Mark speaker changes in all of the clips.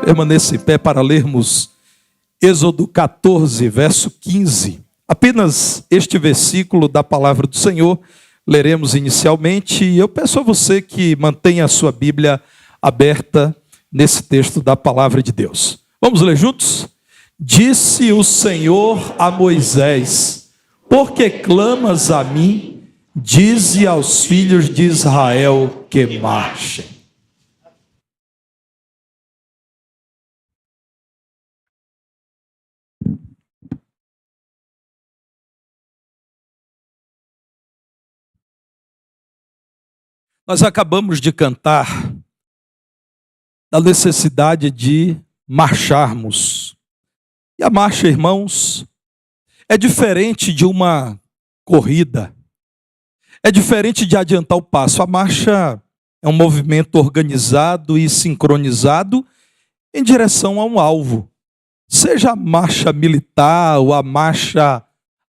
Speaker 1: Permaneça em pé para lermos Êxodo 14, verso 15. Apenas este versículo da palavra do Senhor leremos inicialmente. E eu peço a você que mantenha a sua Bíblia aberta nesse texto da palavra de Deus. Vamos ler juntos? Disse o Senhor a Moisés: por que clamas a mim? Dize aos filhos de Israel que marchem. Nós acabamos de cantar da necessidade de marcharmos. E a marcha, irmãos, é diferente de uma corrida. É diferente de adiantar o passo. A marcha é um movimento organizado e sincronizado em direção a um alvo. Seja a marcha militar ou a marcha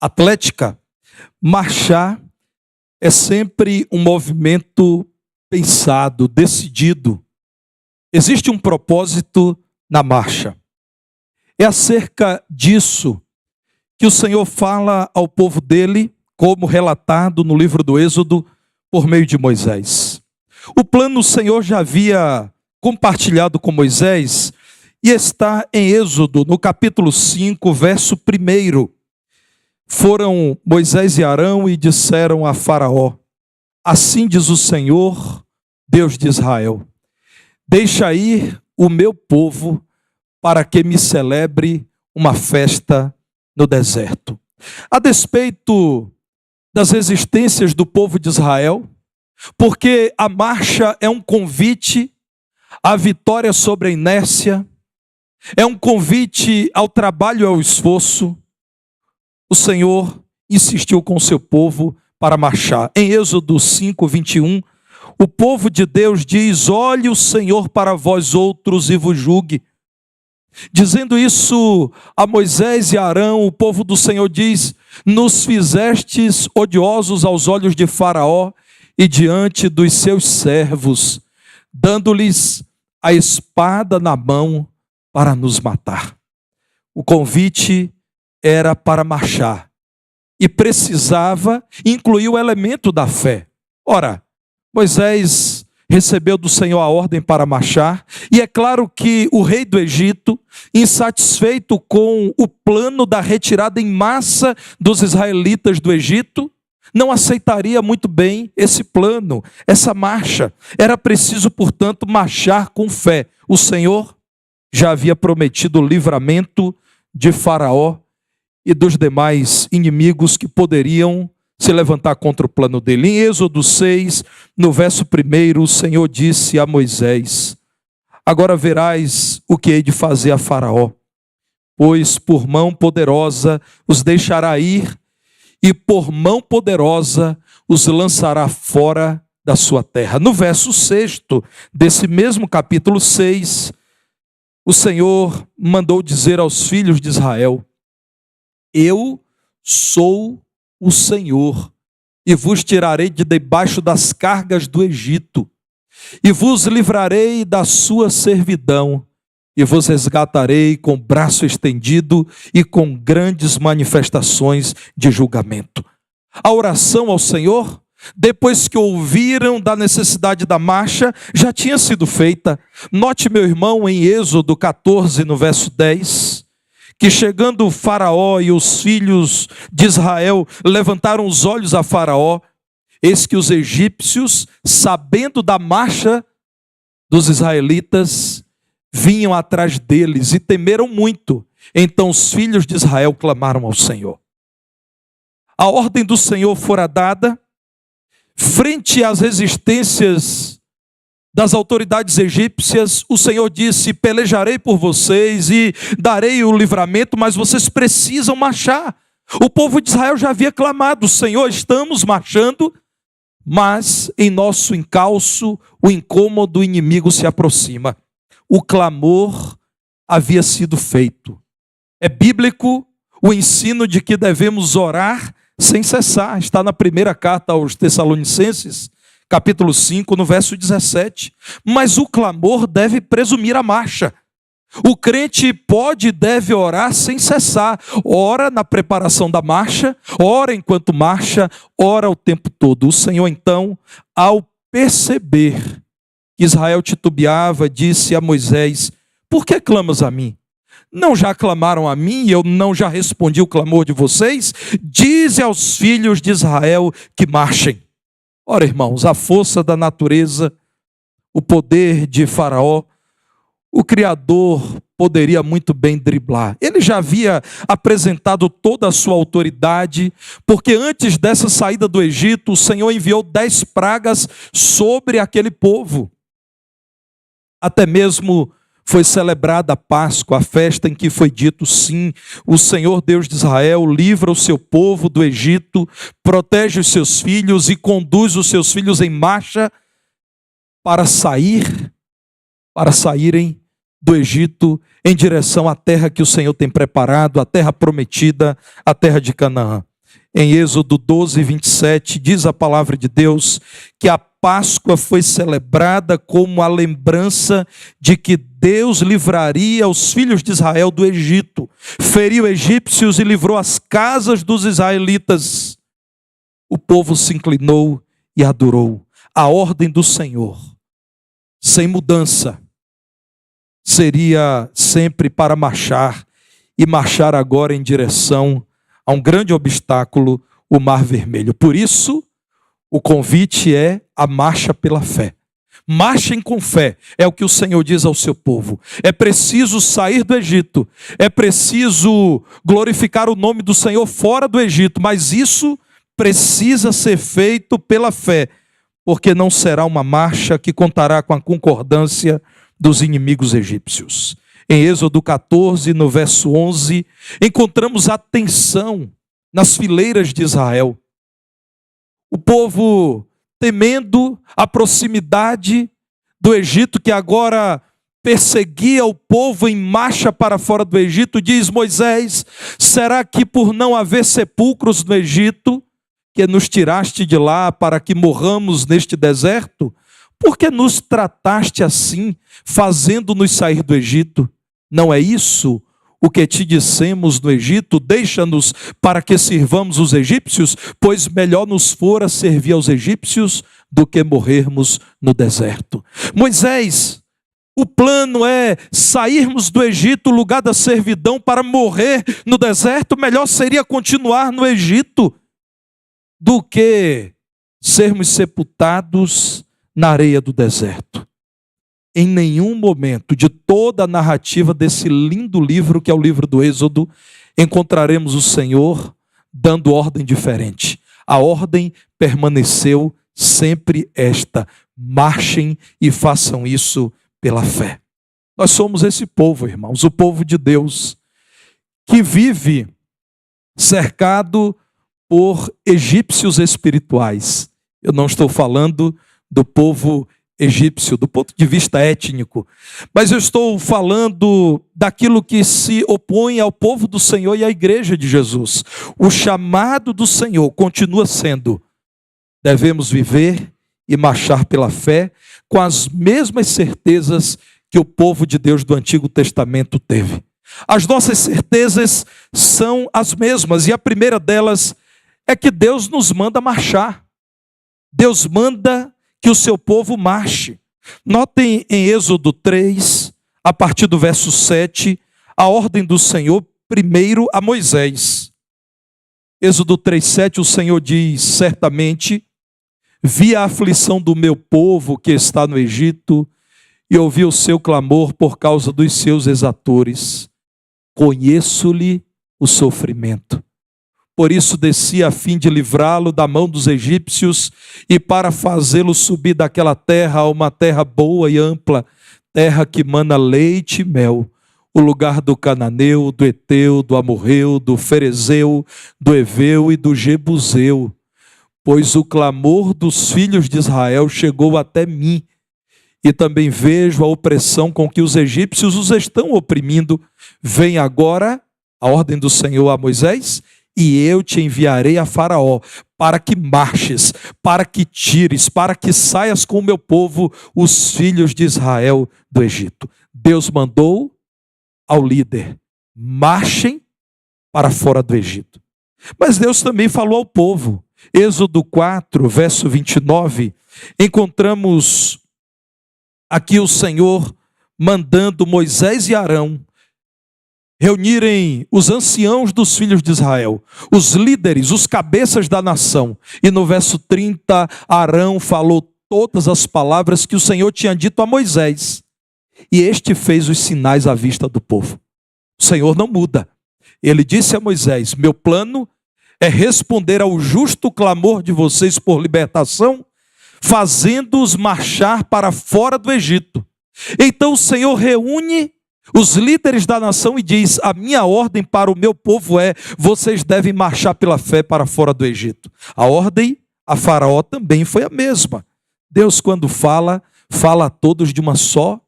Speaker 1: atlética, marchar é sempre um movimento pensado, decidido. Existe um propósito na marcha. É acerca disso que o Senhor fala ao povo dele, como relatado no livro do Êxodo, por meio de Moisés. O plano o Senhor já havia compartilhado com Moisés e está em Êxodo, no capítulo 5, verso 1. Foram Moisés e Arão e disseram a Faraó: assim diz o Senhor, Deus de Israel: deixa ir o meu povo para que me celebre uma festa no deserto. A despeito das resistências do povo de Israel, porque a marcha é um convite à vitória sobre a inércia, é um convite ao trabalho e ao esforço, o Senhor insistiu com o seu povo para marchar. Em Êxodo 5, 21, o povo de Deus diz: olhe o Senhor para vós outros e vos julgue. Dizendo isso a Moisés e a Arão, o povo do Senhor diz: nos fizestes odiosos aos olhos de Faraó e diante dos seus servos, dando-lhes a espada na mão para nos matar. O convite era para marchar e precisava incluir o elemento da fé. Ora, Moisés recebeu do Senhor a ordem para marchar, e é claro que o rei do Egito, insatisfeito com o plano da retirada em massa dos israelitas do Egito, não aceitaria muito bem esse plano, essa marcha. Era preciso, portanto, marchar com fé. O Senhor já havia prometido o livramento de Faraó e dos demais inimigos que poderiam se levantar contra o plano dele. Em Êxodo 6, no verso 1, o Senhor disse a Moisés: agora verás o que hei de fazer a Faraó, pois por mão poderosa os deixará ir, e por mão poderosa os lançará fora da sua terra. No verso 6 desse mesmo capítulo 6, o Senhor mandou dizer aos filhos de Israel: eu sou o Senhor, e vos tirarei de debaixo das cargas do Egito, e vos livrarei da sua servidão, e vos resgatarei com braço estendido e com grandes manifestações de julgamento. A oração ao Senhor, depois que ouviram da necessidade da marcha, já tinha sido feita. Note, meu irmão, em Êxodo 14, no verso 10, que chegando o Faraó e os filhos de Israel levantaram os olhos a Faraó, eis que os egípcios, sabendo da marcha dos israelitas, vinham atrás deles e temeram muito. Então os filhos de Israel clamaram ao Senhor. A ordem do Senhor fora dada, frente às resistências das autoridades egípcias, o Senhor disse: pelejarei por vocês e darei o livramento, mas vocês precisam marchar. O povo de Israel já havia clamado: Senhor, estamos marchando, mas em nosso encalço, o incômodo inimigo se aproxima. O clamor havia sido feito. É bíblico o ensino de que devemos orar sem cessar. Está na primeira carta aos Tessalonicenses, capítulo 5, no verso 17. Mas o clamor deve presumir a marcha. O crente pode e deve orar sem cessar. Ora na preparação da marcha, ora enquanto marcha, ora o tempo todo. O Senhor, então, ao perceber que Israel titubeava, disse a Moisés: por que clamas a mim? Não já clamaram a mim e eu não já respondi o clamor de vocês? Dize aos filhos de Israel que marchem. Ora, irmãos, a força da natureza, o poder de Faraó, o Criador poderia muito bem driblar. Ele já havia apresentado toda a sua autoridade, porque antes dessa saída do Egito, o Senhor enviou 10 pragas sobre aquele povo. Até mesmo foi celebrada a Páscoa, a festa em que foi dito: sim, o Senhor Deus de Israel livra o seu povo do Egito, protege os seus filhos e conduz os seus filhos em marcha para saírem do Egito em direção à terra que o Senhor tem preparado, a terra prometida, a terra de Canaã. Em Êxodo 12, 27, diz a palavra de Deus que a Páscoa foi celebrada como a lembrança de que Deus livraria os filhos de Israel do Egito, feriu egípcios e livrou as casas dos israelitas. O povo se inclinou e adorou. A ordem do Senhor, sem mudança, seria sempre para marchar, e marchar agora em direção a um grande obstáculo, o Mar Vermelho. Por isso, o convite é a marcha pela fé. Marchem com fé, é o que o Senhor diz ao seu povo. É preciso sair do Egito, é preciso glorificar o nome do Senhor fora do Egito, mas isso precisa ser feito pela fé, porque não será uma marcha que contará com a concordância dos inimigos egípcios. Em Êxodo 14, no verso 11, encontramos a tensão nas fileiras de Israel. O povo temendo a proximidade do Egito, que agora perseguia o povo em marcha para fora do Egito, diz Moisés: será que por não haver sepulcros no Egito, que nos tiraste de lá para que morramos neste deserto? Por que nos trataste assim, fazendo-nos sair do Egito? Não é isso o que te dissemos no Egito? Deixa-nos para que sirvamos os egípcios, pois melhor nos fora servir aos egípcios do que morrermos no deserto. Moisés, o plano é sairmos do Egito, lugar da servidão, para morrer no deserto. Melhor seria continuar no Egito do que sermos sepultados na areia do deserto. Em nenhum momento de toda a narrativa desse lindo livro, que é o livro do Êxodo, encontraremos o Senhor dando ordem diferente. A ordem permaneceu sempre esta: marchem e façam isso pela fé. Nós somos esse povo, irmãos, o povo de Deus, que vive cercado por egípcios espirituais. Eu não estou falando do povo egípcio, do ponto de vista étnico, mas eu estou falando daquilo que se opõe ao povo do Senhor e à igreja de Jesus. O chamado do Senhor continua sendo: devemos viver e marchar pela fé com as mesmas certezas que o povo de Deus do Antigo Testamento teve. As nossas certezas são as mesmas, e a primeira delas é que Deus nos manda marchar. Deus manda que o seu povo marche. Notem em Êxodo 3, a partir do verso 7, a ordem do Senhor primeiro a Moisés. Êxodo 3:7, o Senhor diz: certamente vi a aflição do meu povo que está no Egito e ouvi o seu clamor por causa dos seus exatores. Conheço-lhe o sofrimento. Por isso desci a fim de livrá-lo da mão dos egípcios e para fazê-lo subir daquela terra a uma terra boa e ampla, terra que mana leite e mel, o lugar do cananeu, do eteu, do amorreu, do ferezeu, do eveu e do jebuseu. Pois o clamor dos filhos de Israel chegou até mim, e também vejo a opressão com que os egípcios os estão oprimindo. Vem agora a ordem do Senhor a Moisés: e eu te enviarei a Faraó, para que marches, para que tires, para que saias com o meu povo, os filhos de Israel, do Egito. Deus mandou ao líder: marchem para fora do Egito. Mas Deus também falou ao povo. Êxodo 4, verso 29, encontramos aqui o Senhor mandando Moisés e Arão reunirem os anciãos dos filhos de Israel, os líderes, os cabeças da nação. E no verso 30, Arão falou todas as palavras que o Senhor tinha dito a Moisés. E este fez os sinais à vista do povo. O Senhor não muda. Ele disse a Moisés: meu plano é responder ao justo clamor de vocês por libertação, fazendo-os marchar para fora do Egito. Então o Senhor reúne os líderes da nação e diz: a minha ordem para o meu povo é: vocês devem marchar pela fé para fora do Egito. A ordem a Faraó também foi a mesma. Deus, quando fala, fala a todos de uma só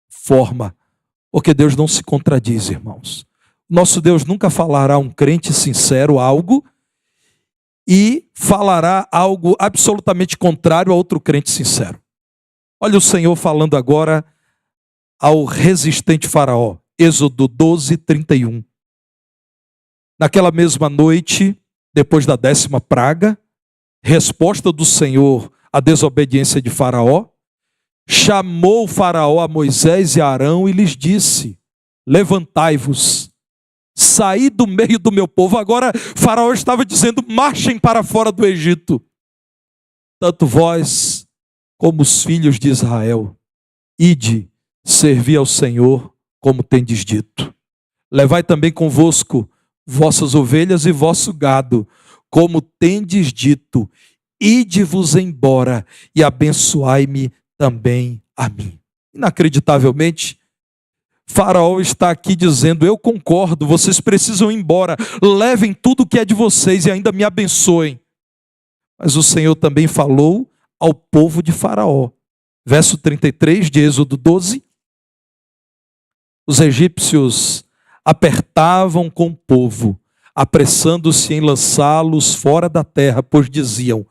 Speaker 1: forma, porque Deus não se contradiz, irmãos. Nosso Deus nunca falará a um crente sincero algo e falará algo absolutamente contrário a outro crente sincero. Olha o Senhor falando agora ao resistente Faraó. Êxodo 12, 31. Naquela mesma noite, depois da 10ª praga, resposta do Senhor à desobediência de Faraó, chamou Faraó a Moisés e a Arão e lhes disse: levantai-vos, saí do meio do meu povo. Agora Faraó estava dizendo: marchem para fora do Egito. Tanto vós como os filhos de Israel, ide, servi ao Senhor como tendes dito. Levai também convosco vossas ovelhas e vosso gado, como tendes dito. Ide-vos embora e abençoai-me também a mim. Inacreditavelmente, Faraó está aqui dizendo: eu concordo, vocês precisam ir embora, levem tudo que é de vocês e ainda me abençoem. Mas o Senhor também falou ao povo de Faraó. Verso 33 de Êxodo 12. Os egípcios apertavam com o povo, apressando-se em lançá-los fora da terra, pois diziam: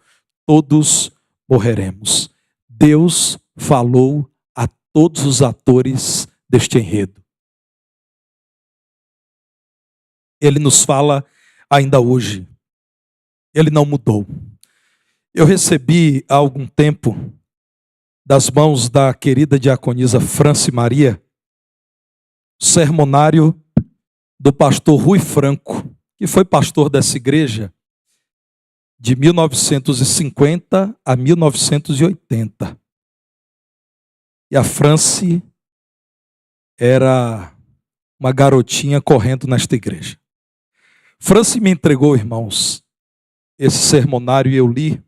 Speaker 1: todos morreremos. Deus falou a todos os atores deste enredo. Ele nos fala ainda hoje. Ele não mudou. Eu recebi há algum tempo, das mãos da querida diaconisa Franci Maria, o sermonário do pastor Rui Franco, que foi pastor dessa igreja de 1950 a 1980. E a Franci era uma garotinha correndo nesta igreja. Franci me entregou, irmãos, esse sermonário e eu li.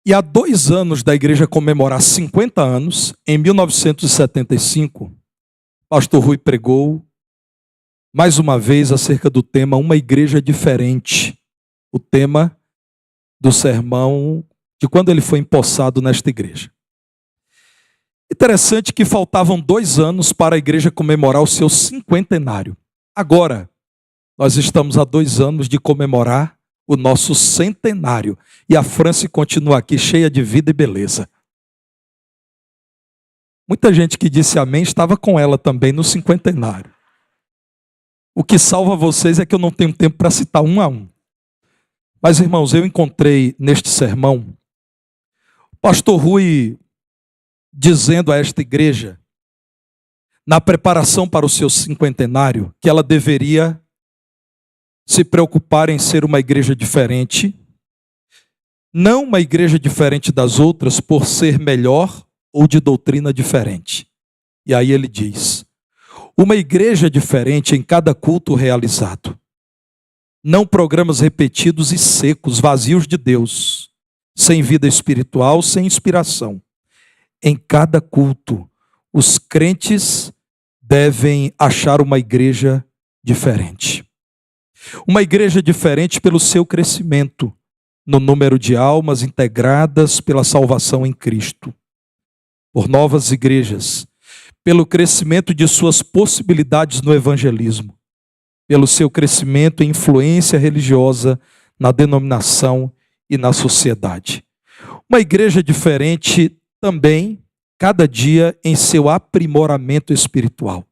Speaker 1: E há 2 anos da igreja comemorar 50 anos, em 1975, pastor Rui pregou mais uma vez acerca do tema Uma Igreja Diferente. O tema do sermão de quando ele foi empossado nesta igreja. Interessante que faltavam 2 anos para a igreja comemorar o seu 50º. Agora, nós estamos há 2 anos de comemorar o nosso 100º. E a Franci continua aqui cheia de vida e beleza. Muita gente que disse amém estava com ela também no 50º. O que salva vocês é que eu não tenho tempo para citar um a um. Mas, irmãos, eu encontrei neste sermão o pastor Rui dizendo a esta igreja, na preparação para o seu 50º, que ela deveria se preocupar em ser uma igreja diferente, não uma igreja diferente das outras por ser melhor ou de doutrina diferente. E aí ele diz: uma igreja diferente em cada culto realizado. Não programas repetidos e secos, vazios de Deus, sem vida espiritual, sem inspiração. Em cada culto, os crentes devem achar uma igreja diferente. Uma igreja diferente pelo seu crescimento, no número de almas integradas pela salvação em Cristo. Por novas igrejas, pelo crescimento de suas possibilidades no evangelismo, pelo seu crescimento e influência religiosa na denominação e na sociedade. Uma igreja diferente também, cada dia, em seu aprimoramento espiritual.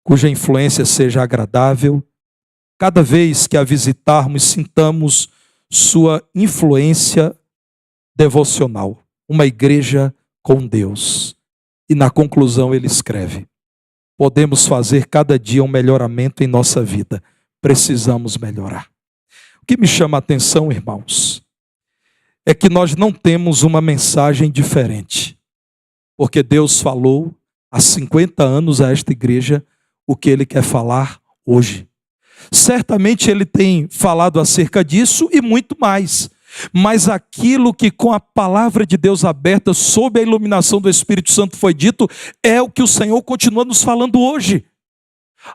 Speaker 1: cuja influência seja agradável. Cada vez que a visitarmos, sintamos sua influência devocional. Uma igreja com Deus. E na conclusão ele escreve: podemos fazer cada dia um melhoramento em nossa vida. Precisamos melhorar. O que me chama a atenção, irmãos, é que nós não temos uma mensagem diferente. Porque Deus falou há 50 anos a esta igreja o que Ele quer falar hoje. Certamente Ele tem falado acerca disso e muito mais. Mas aquilo que com a palavra de Deus aberta, sob a iluminação do Espírito Santo foi dito, é o que o Senhor continua nos falando hoje.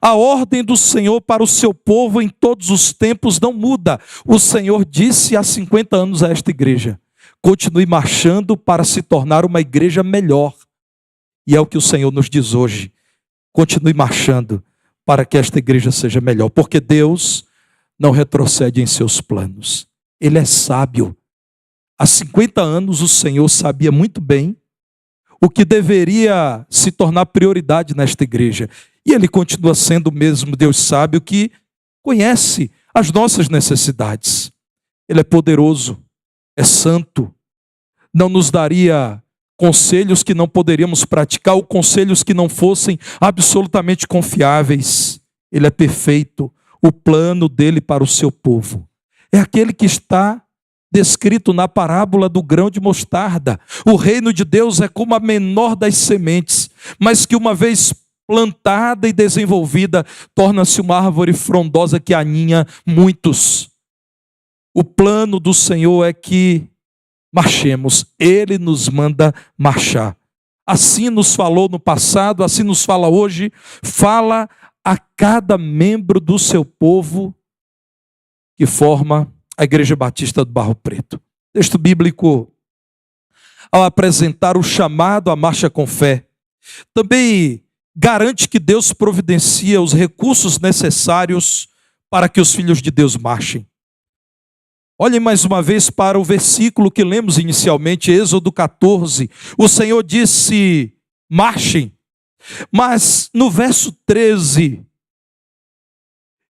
Speaker 1: A ordem do Senhor para o seu povo em todos os tempos não muda. O Senhor disse há 50 anos a esta igreja: continue marchando para se tornar uma igreja melhor. E é o que o Senhor nos diz hoje: continue marchando para que esta igreja seja melhor. Porque Deus não retrocede em seus planos. Ele é sábio. Há 50 anos o Senhor sabia muito bem o que deveria se tornar prioridade nesta igreja. E Ele continua sendo o mesmo Deus sábio que conhece as nossas necessidades. Ele é poderoso, é santo, não nos daria conselhos que não poderíamos praticar ou conselhos que não fossem absolutamente confiáveis. Ele é perfeito, o plano dele para o seu povo é aquele que está descrito na parábola do grão de mostarda. O reino de Deus é como a menor das sementes, mas que uma vez plantada e desenvolvida, torna-se uma árvore frondosa que aninha muitos. O plano do Senhor é que marchemos, Ele nos manda marchar. Assim nos falou no passado, assim nos fala hoje, fala a cada membro do seu povo que forma a Igreja Batista do Barro Preto. Texto bíblico, ao apresentar o chamado à marcha com fé, também garante que Deus providencia os recursos necessários para que os filhos de Deus marchem. Olhem mais uma vez para o versículo que lemos inicialmente, Êxodo 14. O Senhor disse: marchem. Mas no verso 13,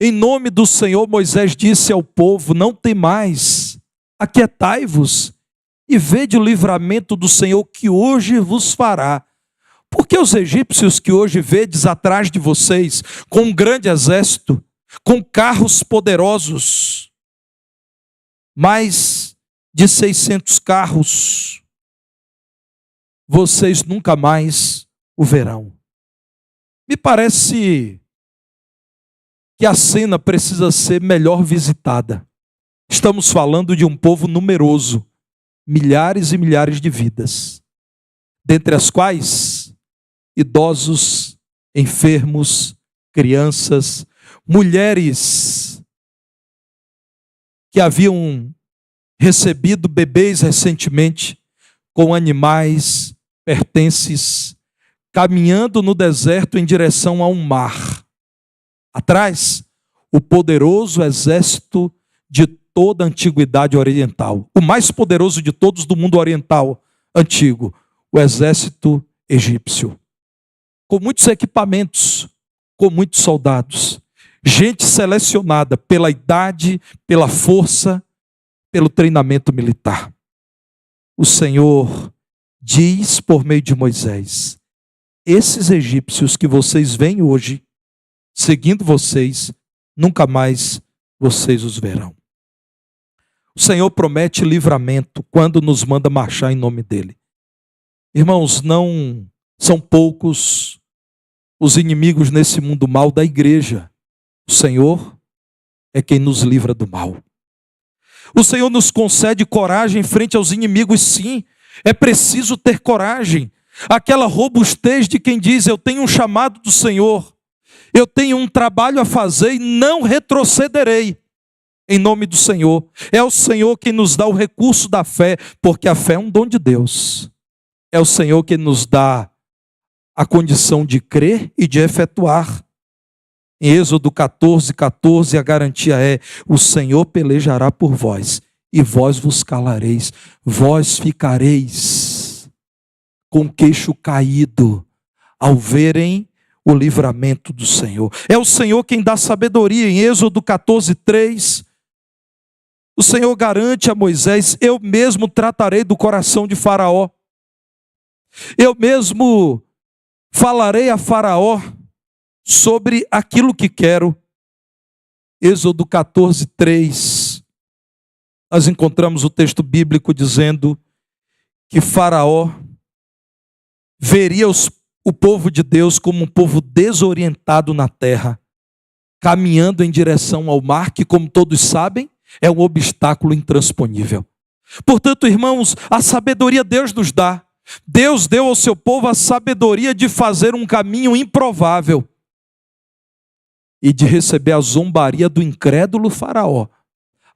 Speaker 1: em nome do Senhor, Moisés disse ao povo: não temais, aquietai-vos e vede o livramento do Senhor que hoje vos fará. Porque os egípcios que hoje vedes atrás de vocês, com um grande exército, com carros poderosos, mais de 600 carros, vocês nunca mais o verão. Me parece que a cena precisa ser melhor visitada. Estamos falando de um povo numeroso, milhares e milhares de vidas, dentre as quais idosos, enfermos, crianças, mulheres que haviam recebido bebês recentemente, com animais, pertences, caminhando no deserto em direção a um mar. Atrás, o poderoso exército de toda a antiguidade oriental, o mais poderoso de todos do mundo oriental antigo, o exército egípcio, com muitos equipamentos, com muitos soldados, gente selecionada pela idade, pela força, pelo treinamento militar. O Senhor diz por meio de Moisés: esses egípcios que vocês veem hoje, seguindo vocês, nunca mais vocês os verão. O Senhor promete livramento quando nos manda marchar em nome dele. Irmãos, não são poucos os inimigos nesse mundo mal da igreja. O Senhor é quem nos livra do mal. O Senhor nos concede coragem frente aos inimigos, sim. É preciso ter coragem. Aquela robustez de quem diz: eu tenho um chamado do Senhor, eu tenho um trabalho a fazer e não retrocederei. Em nome do Senhor. É o Senhor quem nos dá o recurso da fé, porque a fé é um dom de Deus. É o Senhor quem nos dá a condição de crer e de efetuar. Em Êxodo 14, 14, a garantia é: o Senhor pelejará por vós, e vós vos calareis, vós ficareis com o queixo caído, ao verem o livramento do Senhor. É o Senhor quem dá sabedoria. Em Êxodo 14:3, o Senhor garante a Moisés: eu mesmo tratarei do coração de Faraó. Eu mesmo falarei a Faraó sobre aquilo que quero. Êxodo 14:3, nós encontramos o texto bíblico dizendo que Faraó veria o povo de Deus como um povo desorientado na terra, caminhando em direção ao mar, que, como todos sabem, é um obstáculo intransponível. Portanto, irmãos, a sabedoria Deus nos dá. Deus deu ao seu povo a sabedoria de fazer um caminho improvável e de receber a zombaria do incrédulo Faraó.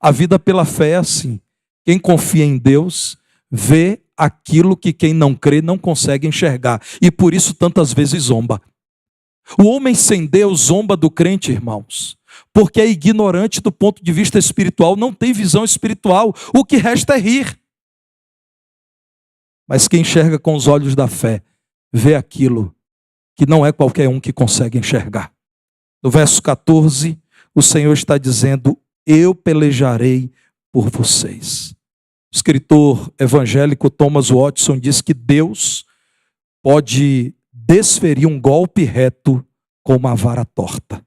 Speaker 1: A vida pela fé é assim. Quem confia em Deus vê aquilo que quem não crê não consegue enxergar, e por isso tantas vezes zomba. O homem sem Deus zomba do crente, irmãos, porque é ignorante do ponto de vista espiritual, não tem visão espiritual, o que resta é rir. Mas quem enxerga com os olhos da fé, vê aquilo que não é qualquer um que consegue enxergar. No verso 14, o Senhor está dizendo: eu pelejarei por vocês. O escritor evangélico Thomas Watson diz que Deus pode desferir um golpe reto com uma vara torta.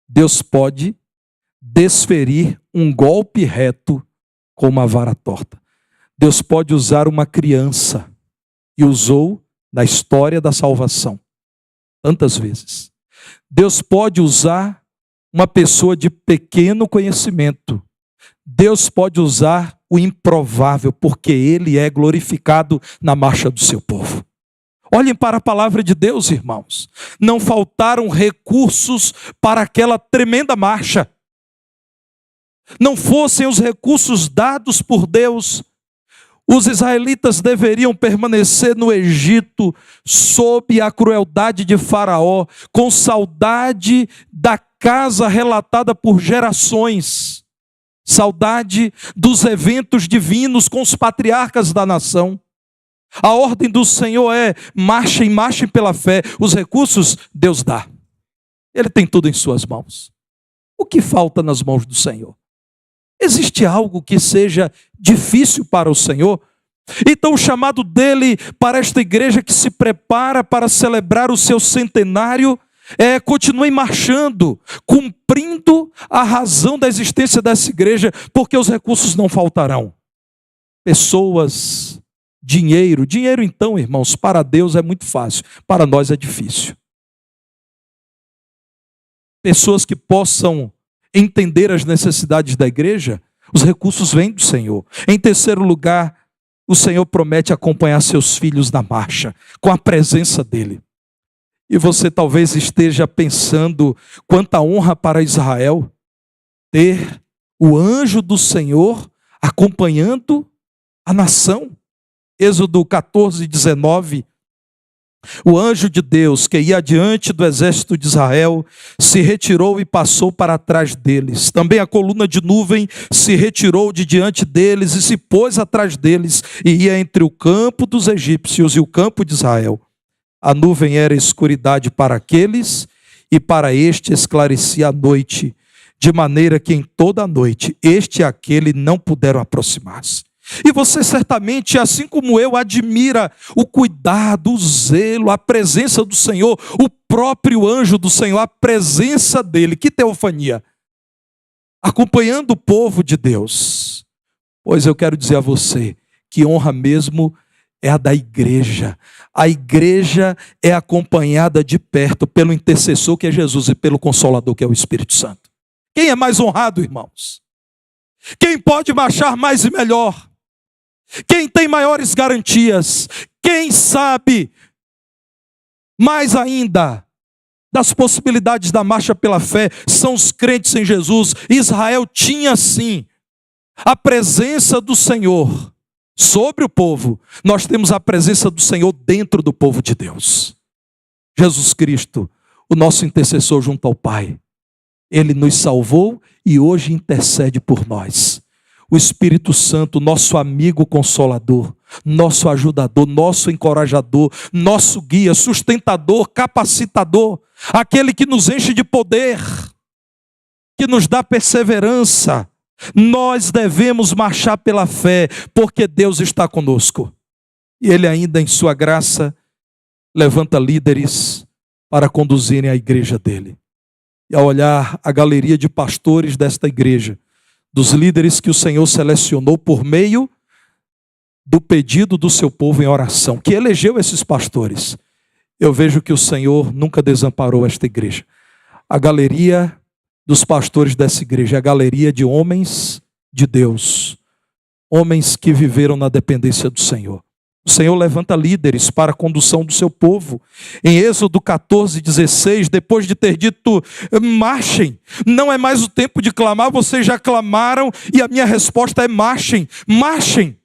Speaker 1: Deus pode desferir um golpe reto com uma vara torta. Deus pode usar uma criança, e usou na história da salvação tantas vezes. Deus pode usar uma pessoa de pequeno conhecimento. Deus pode usar o improvável, porque Ele é glorificado na marcha do seu povo. Olhem para a palavra de Deus, irmãos. Não faltaram recursos para aquela tremenda marcha. Não fossem os recursos dados por Deus, os israelitas deveriam permanecer no Egito sob a crueldade de Faraó, com saudade da casa relatada por gerações, saudade dos eventos divinos com os patriarcas da nação. A ordem do Senhor é: marchem pela fé. Os recursos Deus dá. Ele tem tudo em suas mãos. O que falta nas mãos do Senhor? Existe algo que seja difícil para o Senhor? Então o chamado dele para esta igreja que se prepara para celebrar o seu centenário é: continuem marchando, cumprindo a razão da existência dessa igreja, porque os recursos não faltarão. Pessoas, dinheiro então, irmãos, para Deus é muito fácil, para nós é difícil. Pessoas que possam entender as necessidades da igreja, os recursos vêm do Senhor. Em terceiro lugar, o Senhor promete acompanhar seus filhos na marcha, com a presença dele. E você talvez esteja pensando: quanta honra para Israel ter o anjo do Senhor acompanhando a nação. Êxodo 14:19. O anjo de Deus, que ia adiante do exército de Israel, se retirou e passou para trás deles. Também a coluna de nuvem se retirou de diante deles e se pôs atrás deles, e ia entre o campo dos egípcios e o campo de Israel. A nuvem era escuridade para aqueles, e para este esclarecia a noite, de maneira que em toda a noite este e aquele não puderam aproximar-se. E você certamente, assim como eu, admira o cuidado, o zelo, a presença do Senhor, o próprio anjo do Senhor, a presença dele. Que teofania! Acompanhando o povo de Deus. Pois eu quero dizer a você que honra mesmo é a da igreja. A igreja é acompanhada de perto pelo intercessor, que é Jesus, e pelo Consolador, que é o Espírito Santo. Quem é mais honrado, irmãos? Quem pode marchar mais e melhor? Quem tem maiores garantias? Quem sabe mais ainda das possibilidades da marcha pela fé? São os crentes em Jesus. Israel tinha sim a presença do Senhor sobre o povo. Nós temos a presença do Senhor dentro do povo de Deus. Jesus Cristo, o nosso intercessor junto ao Pai, Ele nos salvou e hoje intercede por nós. o Espírito Santo, nosso amigo consolador, nosso ajudador, nosso encorajador, nosso guia, sustentador, capacitador, aquele que nos enche de poder, que nos dá perseverança. Nós devemos marchar pela fé, porque Deus está conosco. E Ele ainda, em sua graça, levanta líderes para conduzirem a igreja dele. E ao olhar a galeria de pastores desta igreja, dos líderes que o Senhor selecionou por meio do pedido do seu povo em oração, que elegeu esses pastores, eu vejo que o Senhor nunca desamparou esta igreja. A galeria dos pastores dessa igreja é a galeria de homens de Deus, homens que viveram na dependência do Senhor. O Senhor levanta líderes para a condução do seu povo. Em Êxodo 14:16, depois de ter dito, marchem, não é mais o tempo de clamar, vocês já clamaram, e a minha resposta é marchem, marchem.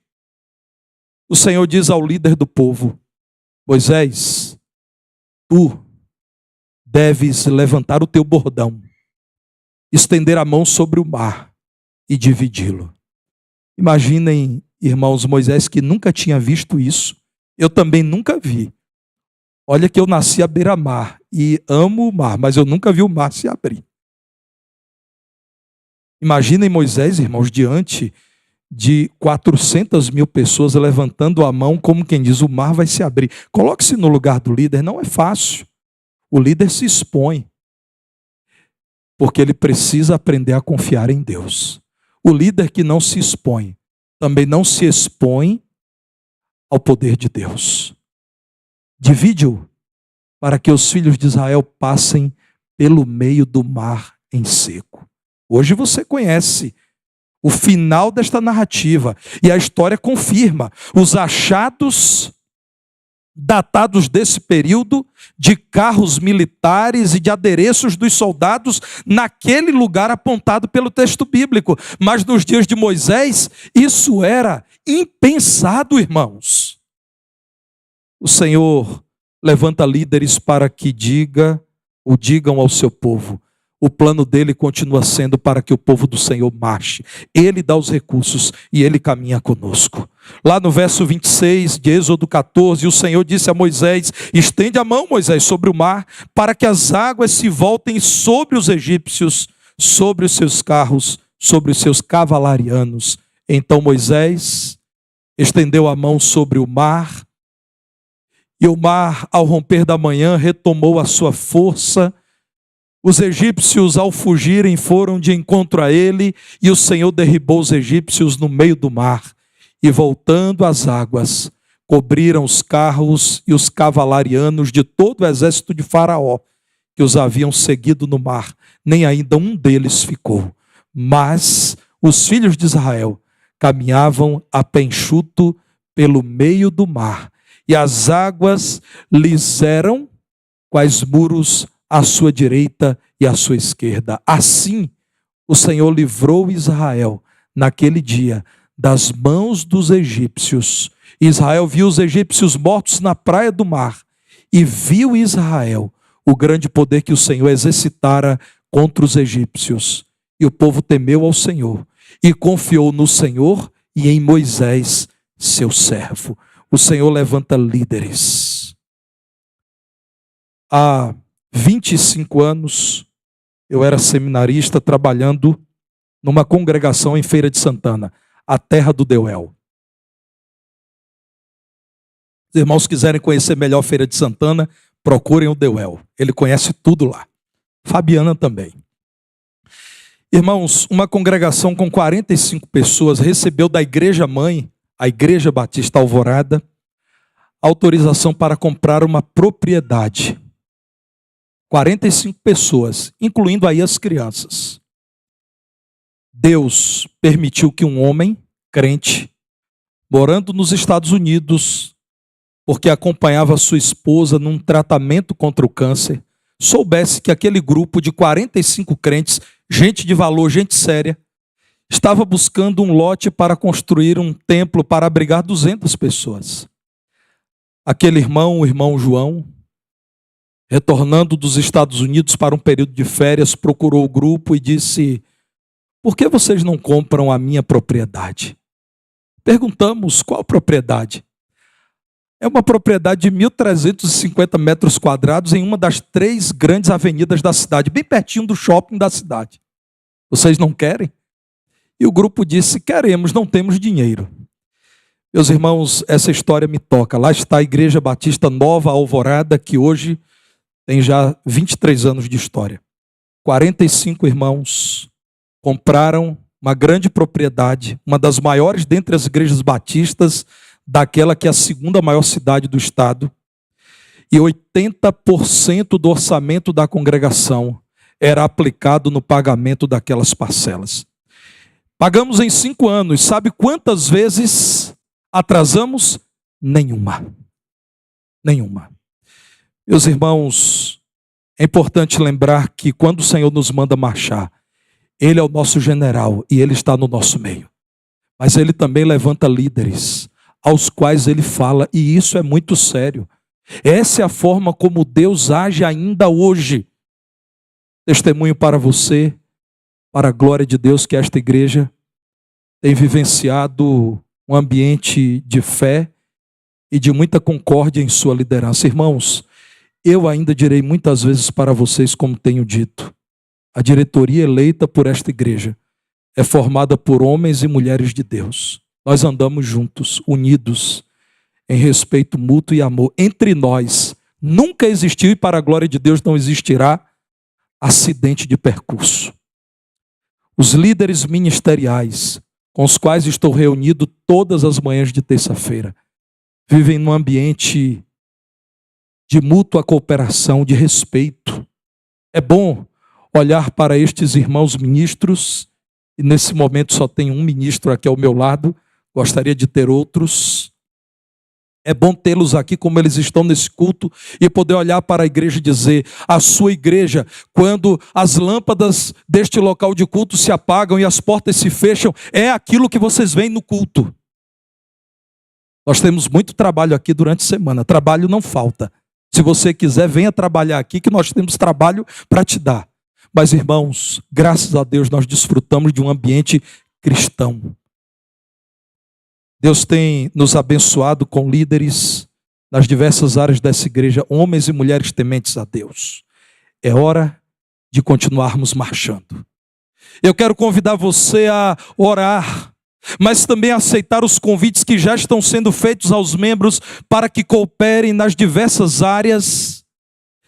Speaker 1: O Senhor diz ao líder do povo, Moisés, tu deves levantar o teu bordão, estender a mão sobre o mar e dividi-lo. Imaginem, irmãos, Moisés que nunca tinha visto isso, eu também nunca vi. Olha que eu nasci à beira-mar e amo o mar, mas eu nunca vi o mar se abrir. Imaginem Moisés, irmãos, diante de 400 mil pessoas levantando a mão, como quem diz, o mar vai se abrir. Coloque-se no lugar do líder, não é fácil. O líder se expõe, porque ele precisa aprender a confiar em Deus. O líder que não se expõe, também não se expõe ao poder de Deus. Divide-o para que os filhos de Israel passem pelo meio do mar em seco. Hoje você conhece o final desta narrativa e a história confirma os achados datados desse período de carros militares e de adereços dos soldados naquele lugar apontado pelo texto bíblico. Mas nos dias de Moisés, isso era impensado, irmãos. O Senhor levanta líderes para que digam ao seu povo. O plano dele continua sendo para que o povo do Senhor marche. Ele dá os recursos e ele caminha conosco. Lá no verso 26 de Êxodo 14, o Senhor disse a Moisés, estende a mão, Moisés, sobre o mar, para que as águas se voltem sobre os egípcios, sobre os seus carros, sobre os seus cavalarianos. Então Moisés estendeu a mão sobre o mar, e o mar, ao romper da manhã, retomou a sua força. Os egípcios, ao fugirem, foram de encontro a ele, e o Senhor derribou os egípcios no meio do mar. E voltando as águas, cobriram os carros e os cavalarianos de todo o exército de Faraó, que os haviam seguido no mar. Nem ainda um deles ficou. Mas os filhos de Israel caminhavam a pé enxuto pelo meio do mar, e as águas lhes eram quais muros à sua direita e à sua esquerda. Assim, o Senhor livrou Israel naquele dia das mãos dos egípcios. Israel viu os egípcios mortos na praia do mar, e viu Israel o grande poder que o Senhor exercitara contra os egípcios. E o povo temeu ao Senhor, e confiou no Senhor e em Moisés, seu servo. O Senhor levanta líderes. Há 25 anos, eu era seminarista trabalhando numa congregação em Feira de Santana, a terra do Deuel. Os irmãos quiserem conhecer melhor Feira de Santana, procurem o Deuel. Ele conhece tudo lá. Fabiana também. Irmãos, uma congregação com 45 pessoas recebeu da igreja mãe, a Igreja Batista Alvorada, autorização para comprar uma propriedade. 45 pessoas, incluindo aí as crianças. Deus permitiu que um homem, crente, morando nos Estados Unidos, porque acompanhava sua esposa num tratamento contra o câncer, soubesse que aquele grupo de 45 crentes, gente de valor, gente séria, estava buscando um lote para construir um templo para abrigar 200 pessoas. Aquele irmão, o irmão João, retornando dos Estados Unidos para um período de férias, procurou o grupo e disse: por que vocês não compram a minha propriedade? Perguntamos, qual propriedade? É uma propriedade de 1.350 metros quadrados em uma das 3 grandes avenidas da cidade, bem pertinho do shopping da cidade. Vocês não querem? E o grupo disse, queremos, não temos dinheiro. Meus irmãos, essa história me toca. Lá está a Igreja Batista Nova Alvorada, que hoje tem já 23 anos de história. 45 irmãos compraram uma grande propriedade, uma das maiores dentre as igrejas batistas, daquela que é a 2ª maior cidade do estado, e 80% do orçamento da congregação era aplicado no pagamento daquelas parcelas. Pagamos em 5 anos, sabe quantas vezes atrasamos? Nenhuma. Meus irmãos, é importante lembrar que quando o Senhor nos manda marchar, Ele é o nosso general e Ele está no nosso meio. Mas Ele também levanta líderes aos quais Ele fala, e isso é muito sério. Essa é a forma como Deus age ainda hoje. Testemunho para você, para a glória de Deus, que esta igreja tem vivenciado um ambiente de fé e de muita concórdia em sua liderança. Irmãos, eu ainda direi muitas vezes para vocês, como tenho dito, a diretoria eleita por esta igreja é formada por homens e mulheres de Deus. Nós andamos juntos, unidos, em respeito mútuo e amor. Entre nós, nunca existiu e para a glória de Deus não existirá acidente de percurso. Os líderes ministeriais com os quais estou reunido todas as manhãs de terça-feira vivem num ambiente de mútua cooperação, de respeito. É bom olhar para estes irmãos ministros, e nesse momento só tem um ministro aqui ao meu lado, gostaria de ter outros. É bom tê-los aqui como eles estão nesse culto e poder olhar para a igreja e dizer, a sua igreja, quando as lâmpadas deste local de culto se apagam e as portas se fecham, é aquilo que vocês veem no culto. Nós temos muito trabalho aqui durante a semana, trabalho não falta. Se você quiser, venha trabalhar aqui que nós temos trabalho para te dar. Mas irmãos, graças a Deus nós desfrutamos de um ambiente cristão. Deus tem nos abençoado com líderes nas diversas áreas dessa igreja, homens e mulheres tementes a Deus. É hora de continuarmos marchando. Eu quero convidar você a orar, mas também a aceitar os convites que já estão sendo feitos aos membros para que cooperem nas diversas áreas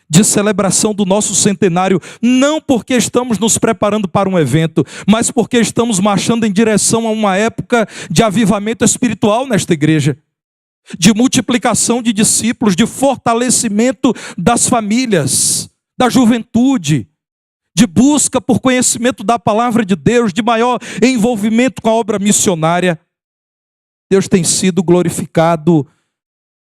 Speaker 1: de celebração do nosso centenário, não porque estamos nos preparando para um evento, mas porque estamos marchando em direção a uma época de avivamento espiritual nesta igreja, de multiplicação de discípulos, de fortalecimento das famílias, da juventude, de busca por conhecimento da palavra de Deus, de maior envolvimento com a obra missionária. Deus tem sido glorificado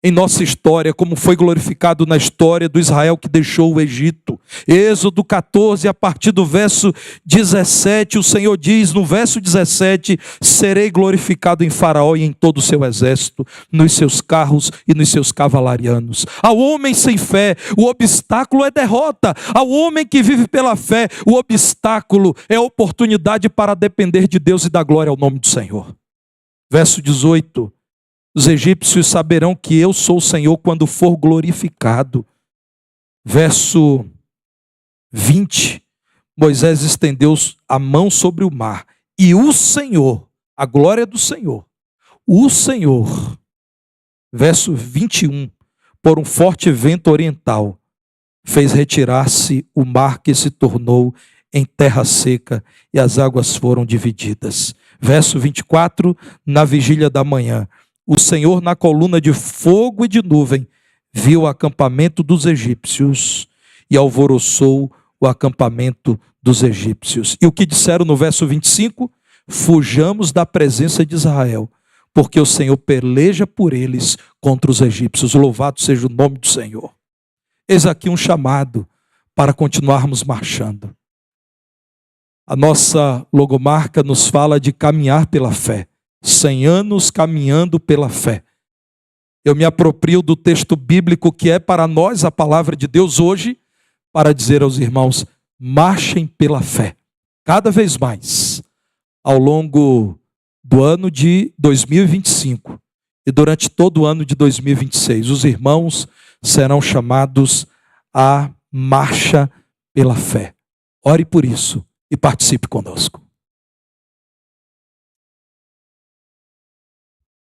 Speaker 1: em nossa história, como foi glorificado na história do Israel que deixou o Egito. Êxodo 14, a partir do verso 17, o Senhor diz no verso 17, serei glorificado em Faraó e em todo o seu exército, nos seus carros e nos seus cavalarianos. Ao homem sem fé, o obstáculo é derrota. Ao homem que vive pela fé, o obstáculo é oportunidade para depender de Deus e da glória ao nome do Senhor. Verso 18, os egípcios saberão que eu sou o Senhor quando for glorificado. Verso 20, Moisés estendeu a mão sobre o mar, e o Senhor, a glória do Senhor, o Senhor, verso 21, por um forte vento oriental, fez retirar-se o mar que se tornou em terra seca, e as águas foram divididas. Verso 24, na vigília da manhã, o Senhor, na coluna de fogo e de nuvem, viu o acampamento dos egípcios e alvoroçou o acampamento dos egípcios. E o que disseram no verso 25? Fujamos da presença de Israel, porque o Senhor peleja por eles contra os egípcios. Louvado seja o nome do Senhor. Eis aqui um chamado para continuarmos marchando. A nossa logomarca nos fala de caminhar pela fé. 100 anos caminhando pela fé. Eu me aproprio do texto bíblico que é para nós a palavra de Deus hoje, para dizer aos irmãos, marchem pela fé. Cada vez mais, ao longo do ano de 2025 e durante todo o ano de 2026. Os irmãos serão chamados à marcha pela fé. Ore por isso e participe conosco.